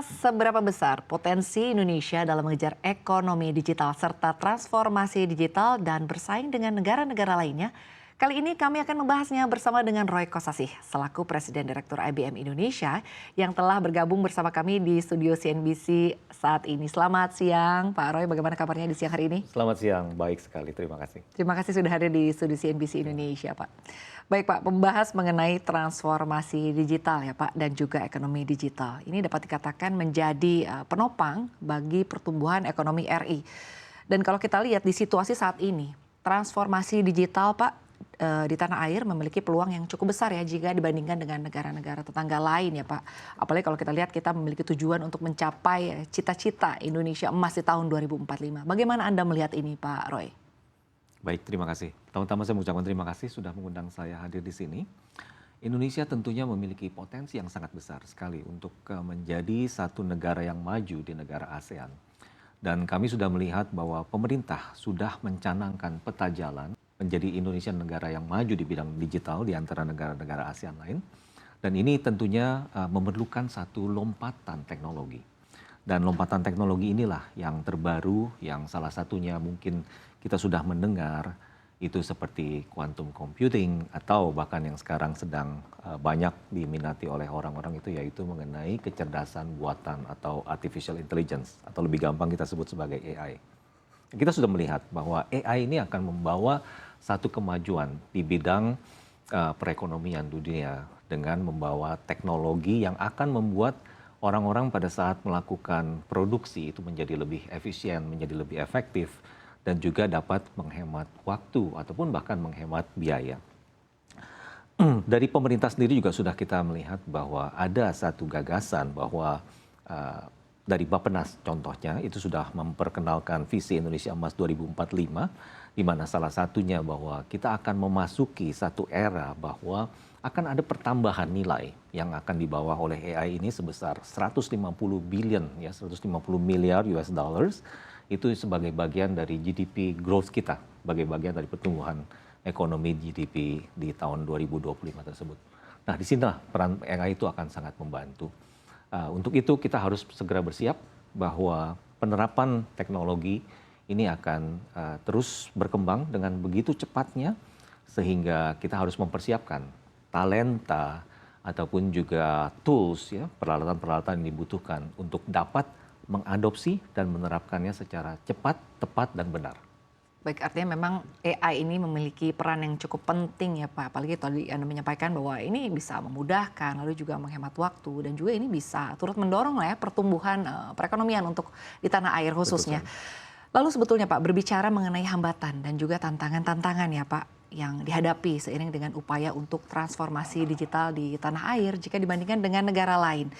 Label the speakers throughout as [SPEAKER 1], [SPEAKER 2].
[SPEAKER 1] membahas seberapa besar potensi Indonesia dalam mengejar ekonomi digital serta transformasi digital dan bersaing dengan negara-negara lainnya. Kali ini kami akan membahasnya bersama dengan Roy Kosasih, selaku Presiden Direktur IBM Indonesia yang telah bergabung bersama kami di studio CNBC saat ini. Selamat siang Pak Roy, bagaimana kabarnya di siang hari ini?
[SPEAKER 2] Selamat siang, baik sekali, terima kasih.
[SPEAKER 1] Terima kasih sudah hadir di studio CNBC Indonesia Pak. Baik Pak, membahas mengenai transformasi digital ya Pak dan juga ekonomi digital. Ini dapat dikatakan menjadi penopang bagi pertumbuhan ekonomi RI. Dan kalau kita lihat di situasi saat ini, transformasi digital Pak di tanah air memiliki peluang yang cukup besar ya jika dibandingkan dengan negara-negara tetangga lain ya Pak. Apalagi kalau kita lihat kita memiliki tujuan untuk mencapai cita-cita Indonesia emas di tahun 2045. Bagaimana Anda melihat ini Pak Roy?
[SPEAKER 2] Baik, terima kasih. Pertama-tama saya mengucapkan terima kasih sudah mengundang saya hadir di sini. Indonesia tentunya memiliki potensi yang sangat besar sekali untuk menjadi satu negara yang maju di negara ASEAN. Dan kami sudah melihat bahwa pemerintah sudah mencanangkan peta jalan menjadi Indonesia negara yang maju di bidang digital di antara negara-negara ASEAN lain. Dan ini tentunya memerlukan satu lompatan teknologi. Dan lompatan teknologi inilah yang terbaru, yang salah satunya mungkin kita sudah mendengar, itu seperti quantum computing atau bahkan yang sekarang sedang banyak diminati oleh orang-orang itu yaitu mengenai kecerdasan buatan atau artificial intelligence atau lebih gampang kita sebut sebagai AI. Kita sudah melihat bahwa AI ini akan membawa satu kemajuan di bidang perekonomian dunia dengan membawa teknologi yang akan membuat orang-orang pada saat melakukan produksi itu menjadi lebih efisien, menjadi lebih efektif, dan juga dapat menghemat waktu ataupun bahkan menghemat biaya. Dari pemerintah sendiri juga sudah kita melihat bahwa ada satu gagasan bahwa dari Bappenas contohnya itu sudah memperkenalkan visi Indonesia Emas 2045, di mana salah satunya bahwa kita akan memasuki satu era bahwa akan ada pertambahan nilai yang akan dibawa oleh AI ini sebesar 150 billion ya 150 miliar US dollars itu sebagai bagian dari GDP growth kita, sebagai bagian dari pertumbuhan ekonomi GDP di tahun 2025 tersebut. Nah, di sinilah peran AI itu akan sangat membantu. Untuk itu kita harus segera bersiap bahwa penerapan teknologi ini akan terus berkembang dengan begitu cepatnya sehingga kita harus mempersiapkan talenta ataupun juga tools ya peralatan-peralatan yang dibutuhkan untuk dapat mengadopsi dan menerapkannya secara cepat, tepat dan benar.
[SPEAKER 1] Baik, artinya memang AI ini memiliki peran yang cukup penting ya Pak. Apalagi tadi Anda menyampaikan bahwa ini bisa memudahkan, lalu juga menghemat waktu, dan juga ini bisa turut mendorong lah ya pertumbuhan perekonomian untuk di tanah air khususnya. Lalu sebetulnya Pak, berbicara mengenai hambatan dan juga tantangan-tantangan ya Pak, yang dihadapi seiring dengan upaya untuk transformasi digital di tanah air jika dibandingkan dengan negara lain.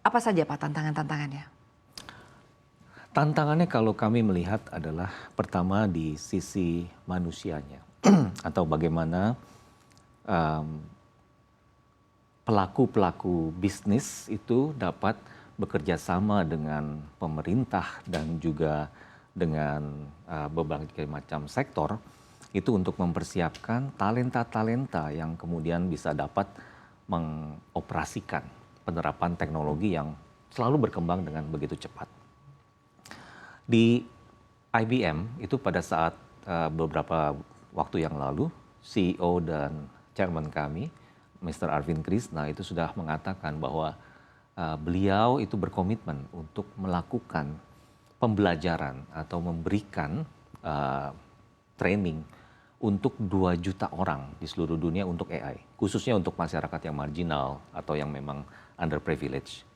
[SPEAKER 1] Apa saja Pak tantangan-tantangannya?
[SPEAKER 2] Tantangannya kalau kami melihat adalah pertama di sisi manusianya atau bagaimana pelaku-pelaku bisnis itu dapat bekerja sama dengan pemerintah dan juga dengan berbagai macam sektor itu untuk mempersiapkan talenta-talenta yang kemudian bisa dapat mengoperasikan penerapan teknologi yang selalu berkembang dengan begitu cepat. Di IBM itu pada saat beberapa waktu yang lalu, CEO dan chairman kami, Mr. Arvind Krishna itu sudah mengatakan bahwa beliau itu berkomitmen untuk melakukan pembelajaran atau memberikan training untuk 2 juta orang di seluruh dunia untuk AI, khususnya untuk masyarakat yang marginal atau yang memang underprivileged.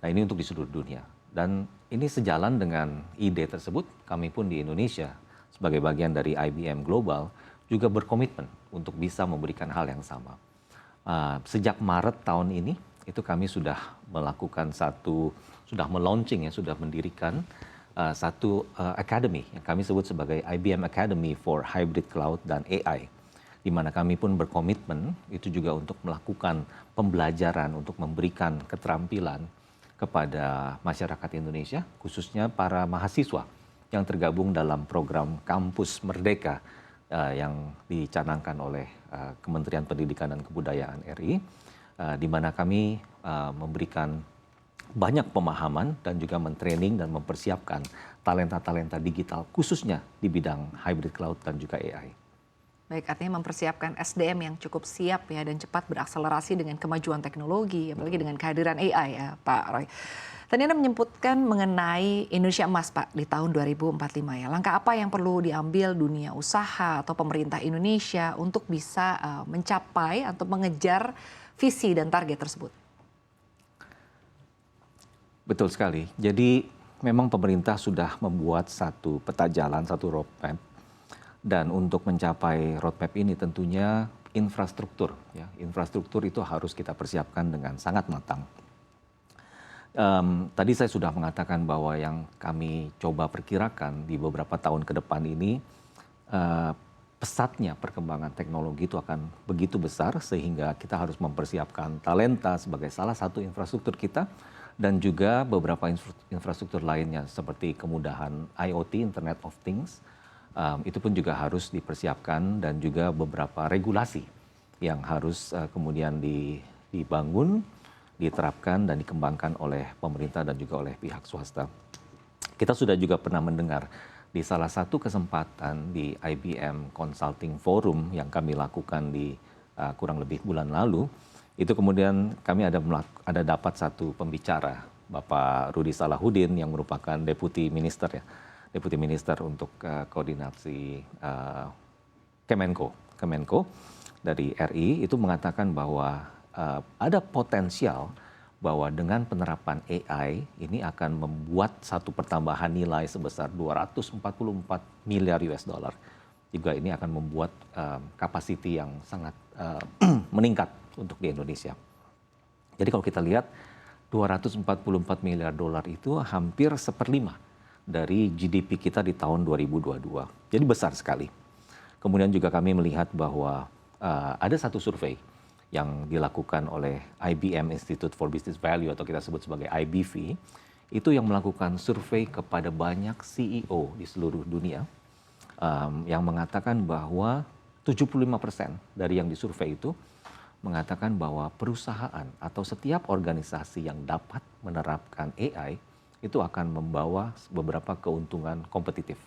[SPEAKER 2] Nah, ini untuk di seluruh dunia. Dan ini sejalan dengan ide tersebut, kami pun di Indonesia sebagai bagian dari IBM Global juga berkomitmen untuk bisa memberikan hal yang sama. Sejak Maret tahun ini, itu kami sudah melakukan sudah melaunching ya, sudah mendirikan satu academy yang kami sebut sebagai IBM Academy for Hybrid Cloud dan AI. Di mana kami pun berkomitmen itu juga untuk melakukan pembelajaran, untuk memberikan keterampilan kepada masyarakat Indonesia, khususnya para mahasiswa yang tergabung dalam program Kampus Merdeka yang dicanangkan oleh Kementerian Pendidikan dan Kebudayaan RI, di mana kami memberikan banyak pemahaman dan juga mentraining dan mempersiapkan talenta-talenta digital khususnya di bidang hybrid cloud dan juga AI.
[SPEAKER 1] Baik, artinya mempersiapkan SDM yang cukup siap ya dan cepat berakselerasi dengan kemajuan teknologi, apalagi dengan kehadiran AI ya Pak Roy. Tadi Anda menyebutkan mengenai Indonesia Emas Pak di tahun 2045 ya. Langkah apa yang perlu diambil dunia usaha atau pemerintah Indonesia untuk bisa mencapai atau mengejar visi dan target tersebut?
[SPEAKER 2] Betul sekali. Jadi memang pemerintah sudah membuat satu peta jalan, satu roadmap. Dan untuk mencapai roadmap ini tentunya infrastruktur, ya. Infrastruktur itu harus kita persiapkan dengan sangat matang. Tadi saya sudah mengatakan bahwa yang kami coba perkirakan di beberapa tahun ke depan ini, eh, pesatnya perkembangan teknologi itu akan begitu besar sehingga kita harus mempersiapkan talenta sebagai salah satu infrastruktur kita dan juga beberapa infrastruktur lainnya seperti kemudahan IoT, Internet of Things, itu pun juga harus dipersiapkan dan juga beberapa regulasi yang harus kemudian dibangun, diterapkan dan dikembangkan oleh pemerintah dan juga oleh pihak swasta. Kita sudah juga pernah mendengar di salah satu kesempatan di IBM Consulting Forum yang kami lakukan di kurang lebih bulan lalu, itu kemudian kami ada dapat satu pembicara, Bapak Rudi Salahuddin yang merupakan Deputi Minister ya, Deputi Minister untuk koordinasi Kemenko dari RI itu mengatakan bahwa ada potensial bahwa dengan penerapan AI ini akan membuat satu pertambahan nilai sebesar 244 miliar US dollar. Juga ini akan membuat capacity yang sangat meningkat untuk di Indonesia. Jadi kalau kita lihat 244 miliar dolar itu hampir 1/5 dari GDP kita di tahun 2022. Jadi besar sekali. Kemudian juga kami melihat bahwa ada satu survei yang dilakukan oleh IBM Institute for Business Value atau kita sebut sebagai IBV, itu yang melakukan survei kepada banyak CEO di seluruh dunia yang mengatakan bahwa 75% dari yang disurvei itu mengatakan bahwa perusahaan atau setiap organisasi yang dapat menerapkan AI itu akan membawa beberapa keuntungan kompetitif.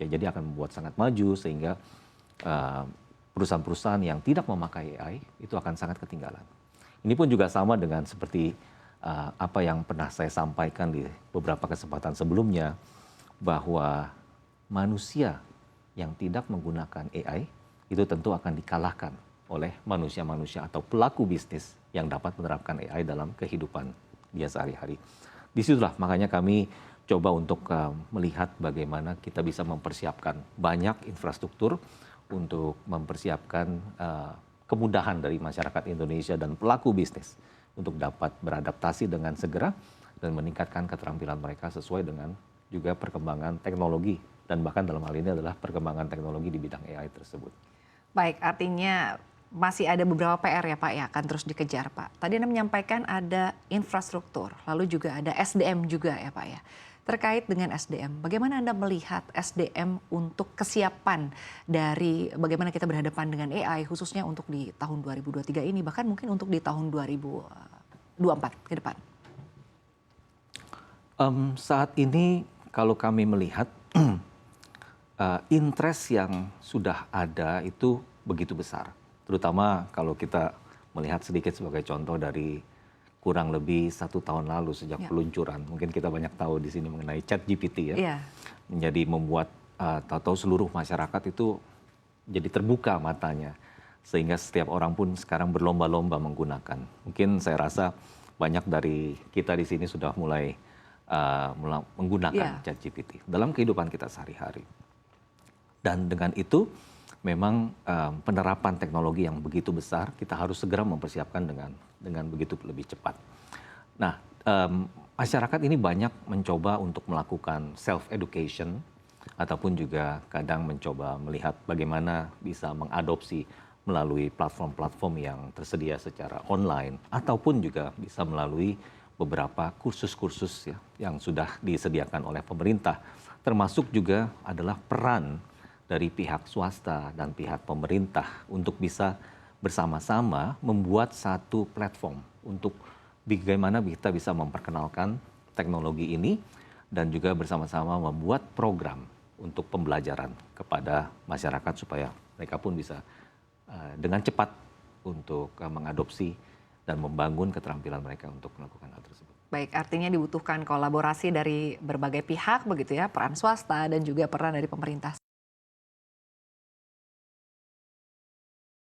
[SPEAKER 2] Ya, jadi akan membuat sangat maju sehingga perusahaan-perusahaan yang tidak memakai AI itu akan sangat ketinggalan. Ini pun juga sama dengan seperti apa yang pernah saya sampaikan di beberapa kesempatan sebelumnya, bahwa manusia yang tidak menggunakan AI itu tentu akan dikalahkan oleh manusia-manusia atau pelaku bisnis yang dapat menerapkan AI dalam kehidupan dia sehari-hari. Disitulah makanya kami coba untuk melihat bagaimana kita bisa mempersiapkan banyak infrastruktur untuk mempersiapkan kemudahan dari masyarakat Indonesia dan pelaku bisnis untuk dapat beradaptasi dengan segera dan meningkatkan keterampilan mereka sesuai dengan juga perkembangan teknologi dan bahkan dalam hal ini adalah perkembangan teknologi di bidang AI tersebut.
[SPEAKER 1] Baik, artinya masih ada beberapa PR ya Pak ya akan terus dikejar Pak. Tadi Anda menyampaikan ada infrastruktur, lalu juga ada SDM juga ya Pak ya. Terkait dengan SDM, bagaimana Anda melihat SDM untuk kesiapan dari bagaimana kita berhadapan dengan AI khususnya untuk di tahun 2023 ini bahkan mungkin untuk di tahun 2024 ke depan?
[SPEAKER 2] Saat ini kalau kami melihat interest yang sudah ada itu begitu besar. Terutama kalau kita melihat sedikit sebagai contoh dari kurang lebih 1 tahun lalu sejak peluncuran. Mungkin kita banyak tahu di sini mengenai ChatGPT ya. Menjadi membuat tahu-tahu seluruh masyarakat itu jadi terbuka matanya. Sehingga setiap orang pun sekarang berlomba-lomba menggunakan. Mungkin saya rasa banyak dari kita di sini sudah mulai menggunakan ChatGPT dalam kehidupan kita sehari-hari. Dan dengan itu memang penerapan teknologi yang begitu besar, kita harus segera mempersiapkan dengan begitu lebih cepat. Nah, masyarakat ini banyak mencoba untuk melakukan self-education, ataupun juga kadang mencoba melihat bagaimana bisa mengadopsi melalui platform-platform yang tersedia secara online, ataupun juga bisa melalui beberapa kursus-kursus ya, yang sudah disediakan oleh pemerintah. Termasuk juga adalah peran dari pihak swasta dan pihak pemerintah untuk bisa bersama-sama membuat satu platform untuk bagaimana kita bisa memperkenalkan teknologi ini dan juga bersama-sama membuat program untuk pembelajaran kepada masyarakat supaya mereka pun bisa dengan cepat untuk mengadopsi dan membangun keterampilan mereka untuk melakukan hal tersebut.
[SPEAKER 1] Baik, artinya dibutuhkan kolaborasi dari berbagai pihak begitu ya, peran swasta dan juga peran dari pemerintah.